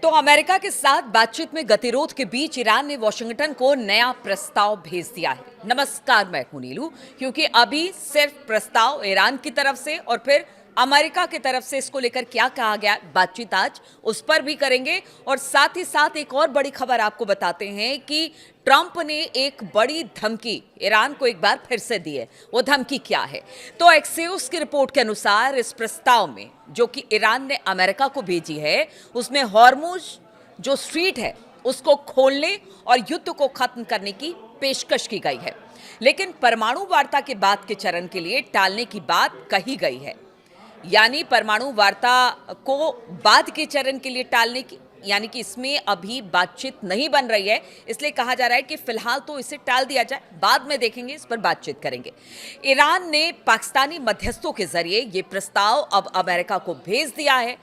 तो अमेरिका के साथ बातचीत में गतिरोध के बीच ईरान ने वॉशिंगटन को नया प्रस्ताव भेज दिया है। नमस्कार, मैं हूं नीलू। क्योंकि अभी सिर्फ प्रस्ताव ईरान की तरफ से और फिर अमेरिका की तरफ से इसको लेकर क्या कहा गया, बातचीत आज उस पर भी करेंगे। और साथ ही साथ एक और बड़ी खबर आपको बताते हैं कि ट्रंप ने एक बड़ी धमकी ईरान को एक बार फिर से दी है। वो धमकी क्या है? तो एक्सियोस की रिपोर्ट के अनुसार इस प्रस्ताव में जो कि ईरान ने अमेरिका को भेजी है, उसमें हॉर्मुज जो स्ट्रीट है उसको खोलने और युद्ध को खत्म करने की पेशकश की गई है। लेकिन परमाणु वार्ता के बाद के चरण के लिए टालने की बात कही गई है। यानी परमाणु वार्ता को बाद के चरण के लिए टालने की, यानी कि इसमें अभी बातचीत नहीं बन रही है, इसलिए कहा जा रहा है कि फिलहाल तो इसे टाल दिया जाए, बाद में देखेंगे, इस पर बातचीत करेंगे। ईरान ने पाकिस्तानी मध्यस्थों के जरिए ये प्रस्ताव अब अमेरिका को भेज दिया है।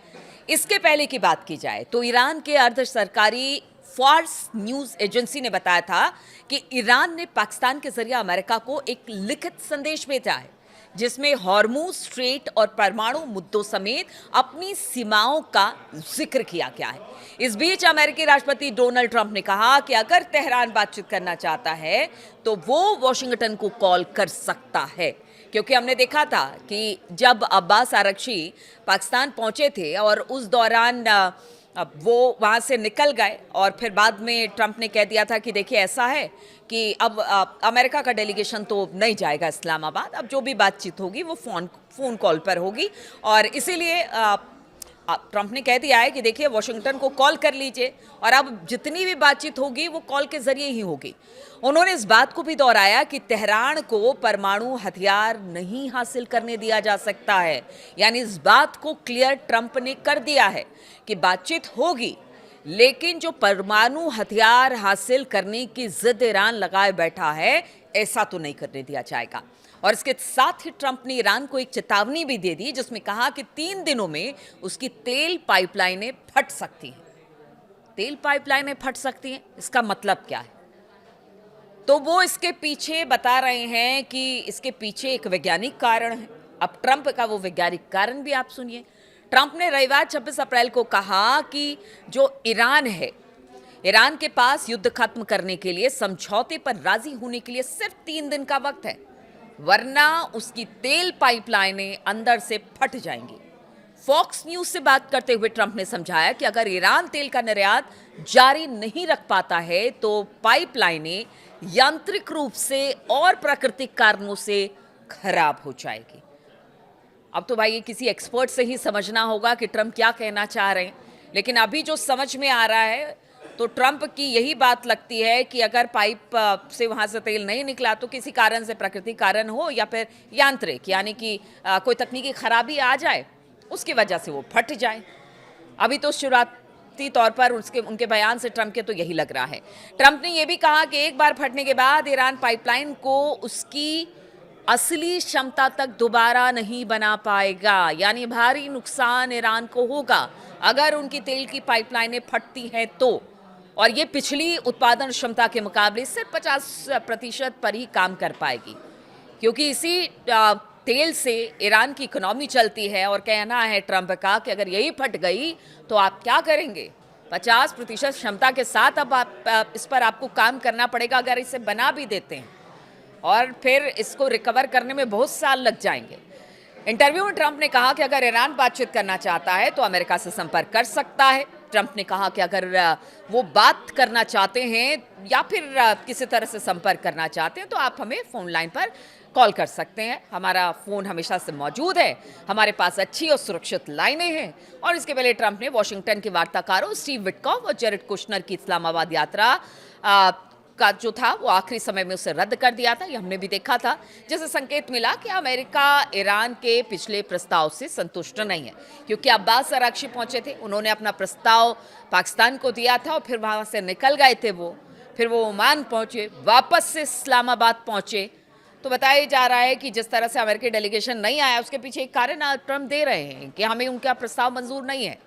इसके पहले की बात की जाए तो ईरान के अर्ध सरकारी फार्स न्यूज एजेंसी ने बताया था कि ईरान ने पाकिस्तान के जरिए अमेरिका को एक लिखित संदेश भेजा है जिसमें हॉर्मुज स्ट्रेट और परमाणु मुद्दों समेत अपनी सीमाओं का जिक्र किया गया है। इस बीच अमेरिकी राष्ट्रपति डोनाल्ड ट्रंप ने कहा कि अगर तेहरान बातचीत करना चाहता है तो वो वॉशिंगटन को कॉल कर सकता है। क्योंकि हमने देखा था कि जब अब्बास आरगची पाकिस्तान पहुंचे थे और उस दौरान अब वो वहाँ से निकल गए और फिर बाद में ट्रंप ने कह दिया था कि देखिए ऐसा है कि अब अमेरिका का डेलीगेशन तो नहीं जाएगा इस्लामाबाद, अब जो भी बातचीत होगी वो फ़ोन कॉल पर होगी। और इसीलिए ट्रंप ने कह दिया है कि देखिए वॉशिंगटन को कॉल कर लीजिए और अब जितनी भी बातचीत होगी वो कॉल के जरिए ही होगी। उन्होंने इस बात को भी दोहराया कि तेहरान को परमाणु हथियार नहीं हासिल करने दिया जा सकता है। यानी इस बात को क्लियर ट्रंप ने कर दिया है कि बातचीत होगी, लेकिन जो परमाणु हथियार हासिल करने की जिद ईरान लगाए बैठा है, ऐसा तो नहीं करने दिया जाएगा। और इसके साथ ही ट्रंप ने ईरान को एक चेतावनी भी दे दी जिसमें कहा कि 3 दिनों में उसकी तेल पाइपलाइनें फट सकती हैं। तेल पाइपलाइनें फट सकती हैं, इसका मतलब क्या है? तो वो इसके पीछे बता रहे हैं कि इसके पीछे एक वैज्ञानिक कारण है। अब ट्रंप का वो वैज्ञानिक कारण भी आप सुनिए। ट्रंप ने रविवार 26 अप्रैल को कहा कि जो ईरान है, ईरान के पास युद्ध खत्म करने के लिए समझौते पर राजी होने के लिए सिर्फ 3 दिन का वक्त है, वरना उसकी तेल पाइपलाइनें अंदर से फट जाएंगी। फॉक्स न्यूज से बात करते हुए ट्रंप ने समझाया कि अगर ईरान तेल का निर्यात जारी नहीं रख पाता है तो पाइपलाइनें यांत्रिक रूप से और प्राकृतिक कारणों से खराब हो जाएगी। अब तो भाई ये किसी एक्सपर्ट से ही समझना होगा कि ट्रंप क्या कहना चाह रहे हैं, लेकिन अभी जो समझ में आ रहा है तो ट्रंप की यही बात लगती है कि अगर पाइप से वहाँ से तेल नहीं निकला तो किसी कारण से, प्राकृतिक कारण हो या फिर यांत्रिक, यानी कि कोई तकनीकी खराबी आ जाए, उसकी वजह से वो फट जाए। अभी तो शुरुआती तौर पर उनके बयान से ट्रंप के तो यही लग रहा है। ट्रंप ने यह भी कहा कि एक बार फटने के बाद ईरान पाइपलाइन को उसकी असली क्षमता तक दोबारा नहीं बना पाएगा। यानी भारी नुकसान ईरान को होगा अगर उनकी तेल की पाइपलाइनें फटती हैं तो। और ये पिछली उत्पादन क्षमता के मुकाबले सिर्फ 50% पर ही काम कर पाएगी, क्योंकि इसी तेल से ईरान की इकोनॉमी चलती है। और कहना है ट्रंप का कि अगर यही फट गई तो आप क्या करेंगे? 50% क्षमता के साथ अब इस पर आपको काम करना पड़ेगा अगर इसे बना भी देते हैं, और फिर इसको रिकवर करने में बहुत साल लग जाएंगे। इंटरव्यू में ट्रंप ने कहा कि अगर ईरान बातचीत करना चाहता है तो अमेरिका से संपर्क कर सकता है। ट्रंप ने कहा कि अगर वो बात करना चाहते हैं या फिर किसी तरह से संपर्क करना चाहते हैं तो आप हमें फ़ोन लाइन पर कॉल कर सकते हैं। हमारा फ़ोन हमेशा से मौजूद है, हमारे पास अच्छी और सुरक्षित लाइनें हैं। और इसके पहले ट्रंप ने वॉशिंगटन के वार्ताकारों स्टीव विटकॉफ और जेरेड कुशनर की इस्लामाबाद यात्रा का जो था वो आखिरी समय में उसे रद्द कर दिया था। ये हमने भी देखा था, जिससे संकेत मिला कि अमेरिका ईरान के पिछले प्रस्ताव से संतुष्ट नहीं है। क्योंकि अब्बास आरगची पहुंचे थे, उन्होंने अपना प्रस्ताव पाकिस्तान को दिया था और फिर वहां से निकल गए थे फिर वो ओमान पहुंचे, वापस से इस्लामाबाद पहुंचे। तो बताया जा रहा है कि जिस तरह से अमेरिकी डेलीगेशन नहीं आया उसके पीछे एक कारण ट्रंप दे रहे हैं कि हमें उनका प्रस्ताव मंजूर नहीं है।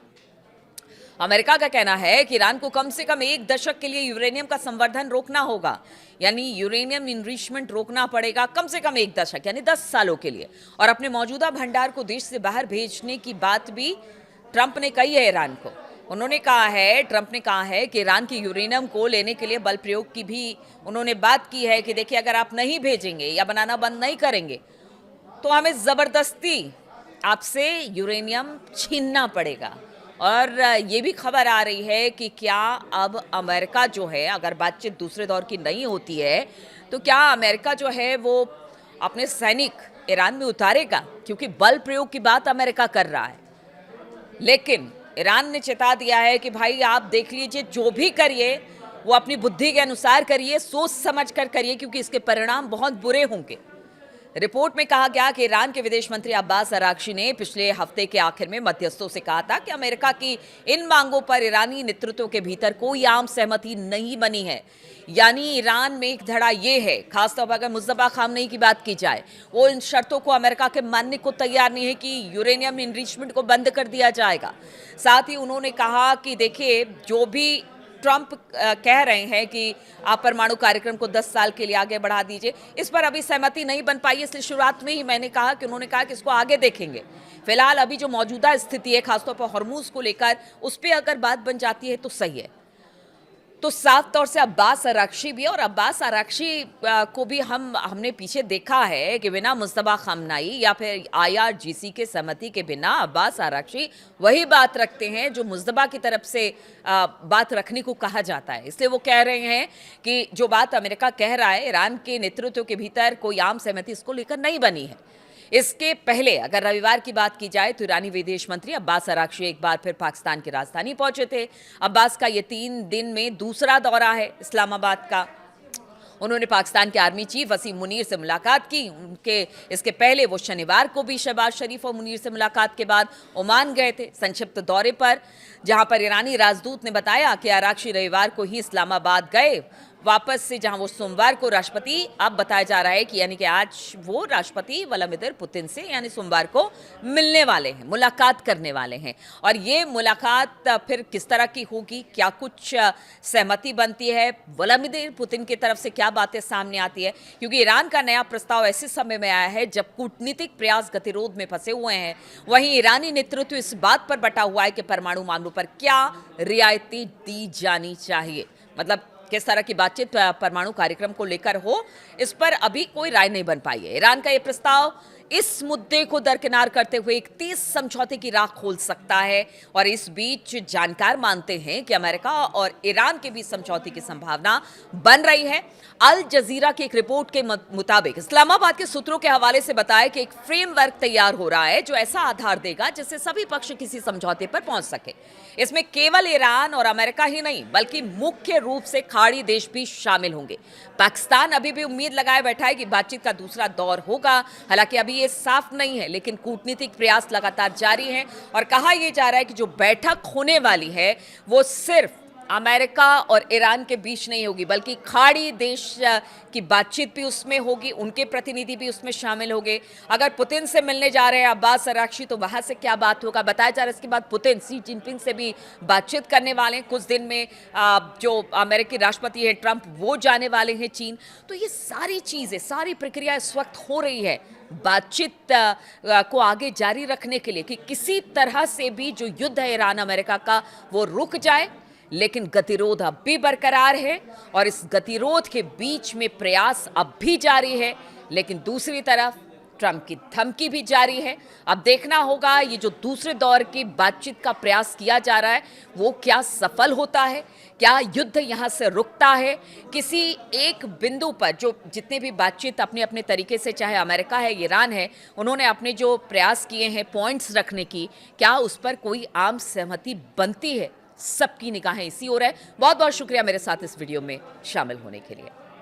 अमेरिका का कहना है कि ईरान को कम से कम 1 दशक के लिए यूरेनियम का संवर्धन रोकना होगा, यानी यूरेनियम इनरिचमेंट रोकना पड़ेगा कम से कम 1 दशक यानी 10 सालों के लिए। और अपने मौजूदा भंडार को देश से बाहर भेजने की बात भी ट्रंप ने कही है ईरान को। उन्होंने कहा है, ट्रंप ने कहा है कि ईरान की यूरेनियम को लेने के लिए बल प्रयोग की भी उन्होंने बात की है कि देखिए अगर आप नहीं भेजेंगे या बनाना बंद नहीं करेंगे तो हमें ज़बरदस्ती आपसे यूरेनियम छीनना पड़ेगा। और ये भी खबर आ रही है कि क्या अब अमेरिका जो है, अगर बातचीत दूसरे दौर की नहीं होती है तो क्या अमेरिका जो है वो अपने सैनिक ईरान में उतारेगा, क्योंकि बल प्रयोग की बात अमेरिका कर रहा है। लेकिन ईरान ने चेता दिया है कि भाई आप देख लीजिए, जो भी करिए वो अपनी बुद्धि के अनुसार करिए, सोच समझ कर करिए, क्योंकि इसके परिणाम बहुत बुरे होंगे। रिपोर्ट में कहा गया कि ईरान के विदेश मंत्री अब्बास अराक्ची ने पिछले हफ्ते के आखिर में मध्यस्थों से कहा था कि अमेरिका की इन मांगों पर ईरानी नेतृत्व के भीतर कोई आम सहमति नहीं बनी है। यानी ईरान में एक धड़ा ये है, खासतौर पर अगर मुस्तफा खामनेई की बात की जाए, वो इन शर्तों को अमेरिका के मानने को तैयार नहीं है कि यूरेनियम इनरिचमेंट को बंद कर दिया जाएगा। साथ ही उन्होंने कहा कि देखिए, जो भी ट्रंप कह रहे हैं कि आप परमाणु कार्यक्रम को 10 साल के लिए आगे बढ़ा दीजिए, इस पर अभी सहमति नहीं बन पाई है। इसलिए शुरुआत में ही मैंने कहा कि उन्होंने कहा कि इसको आगे देखेंगे। फिलहाल अभी जो मौजूदा स्थिति है, खासतौर पर हॉर्मूज को लेकर, उस पर अगर बात बन जाती है तो सही है। तो साफ तौर से अब्बास अराक्ची भी, और अब्बास अराक्ची को भी हमने पीछे देखा है कि बिना मुस्तफा खामनेई या फिर IRGC के सहमति के बिना अब्बास अराक्ची वही बात रखते हैं जो मुस्तफा की तरफ से बात रखने को कहा जाता है। इसलिए वो कह रहे हैं कि जो बात अमेरिका कह रहा है, ईरान के नेतृत्व के भीतर कोई आम सहमति इसको लेकर नहीं बनी है। इसके पहले अगर रविवार की बात की जाए तो ईरानी विदेश मंत्री अब्बास अराक्ची एक बार फिर पाकिस्तान की राजधानी पहुंचे थे। अब्बास का ये 3 दिन में दूसरा दौरा है इस्लामाबाद का। उन्होंने पाकिस्तान के आर्मी चीफ वसीम मुनीर से मुलाकात की। इसके पहले वो शनिवार को भी शहबाज शरीफ और मुनीर से मुलाकात के बाद ओमान गए थे संक्षिप्त दौरे पर, जहां पर ईरानी राजदूत ने बताया कि अराक्ची रविवार को ही इस्लामाबाद गए वापस से, जहां वो सोमवार को राष्ट्रपति, अब बताया जा रहा है कि यानी कि आज वो राष्ट्रपति व्लादिमीर पुतिन से यानी सोमवार को मिलने वाले हैं, मुलाकात करने वाले हैं। और ये मुलाकात फिर किस तरह की होगी, क्या कुछ सहमति बनती है, व्लादिमीर पुतिन की तरफ से क्या बातें सामने आती है, क्योंकि ईरान का नया प्रस्ताव ऐसे समय में आया है जब कूटनीतिक प्रयास गतिरोध में फंसे हुए हैं। वहीं ईरानी नेतृत्व इस बात पर बटा हुआ है कि परमाणु मामलों पर क्या रियायतें दी जानी चाहिए, मतलब किस तरह की बातचीत परमाणु कार्यक्रम को लेकर हो, इस पर अभी कोई राय नहीं बन पाई है। ईरान का यह प्रस्ताव इस मुद्दे को दरकिनार करते हुए एक 30 समझौते की राह खोल सकता है। और इस बीच जानकार मानते हैं कि अमेरिका और ईरान के बीच समझौते की संभावना बन रही है। अल जजीरा की एक रिपोर्ट के मुताबिक इस्लामाबाद के सूत्रों के हवाले से बताया कि एक फ्रेमवर्क तैयार हो रहा है जो ऐसा आधार देगा जिससे सभी पक्ष किसी समझौते पर पहुंच सके। इसमें केवल ईरान और अमेरिका ही नहीं बल्कि मुख्य रूप से खाड़ी देश भी शामिल होंगे। पाकिस्तान अभी भी उम्मीद लगाए बैठा है कि बातचीत का दूसरा दौर होगा। हालांकि अभी ये साफ नहीं है, लेकिन कूटनीतिक प्रयास लगातार जारी हैं और कहा यह जा रहा है कि जो बैठक होने वाली है वो सिर्फ अमेरिका और ईरान के बीच नहीं होगी, बल्कि खाड़ी देश की बातचीत भी उसमें होगी, उनके प्रतिनिधि भी उसमें शामिल होंगे। अगर पुतिन से मिलने जा रहे हैं अब्बास अराक्ची तो वहां से क्या बात होगा, बताया जा रहा है इसके बाद पुतिन शी जिनपिंग से भी बातचीत करने वाले हैं। कुछ दिन में जो अमेरिकी राष्ट्रपति है ट्रंप, वो जाने वाले हैं चीन। तो ये सारी चीज़ें, सारी प्रक्रिया इस वक्त हो रही है बातचीत को आगे जारी रखने के लिए कि किसी तरह से भी जो युद्ध है ईरान अमेरिका का वो रुक जाए। लेकिन गतिरोध अब भी बरकरार है और इस गतिरोध के बीच में प्रयास अब भी जारी है, लेकिन दूसरी तरफ ट्रंप की धमकी भी जारी है। अब देखना होगा ये जो दूसरे दौर की बातचीत का प्रयास किया जा रहा है वो क्या सफल होता है, क्या युद्ध यहाँ से रुकता है। किसी एक बिंदु पर जो जितने भी बातचीत अपने अपने तरीके से, चाहे अमेरिका है ईरान है, उन्होंने अपने जो प्रयास किए हैं पॉइंट्स रखने की, क्या उस पर कोई आम सहमति बनती है। सबकी निगाहें इसी ओर है। बहुत बहुत शुक्रिया मेरे साथ इस वीडियो में शामिल होने के लिए।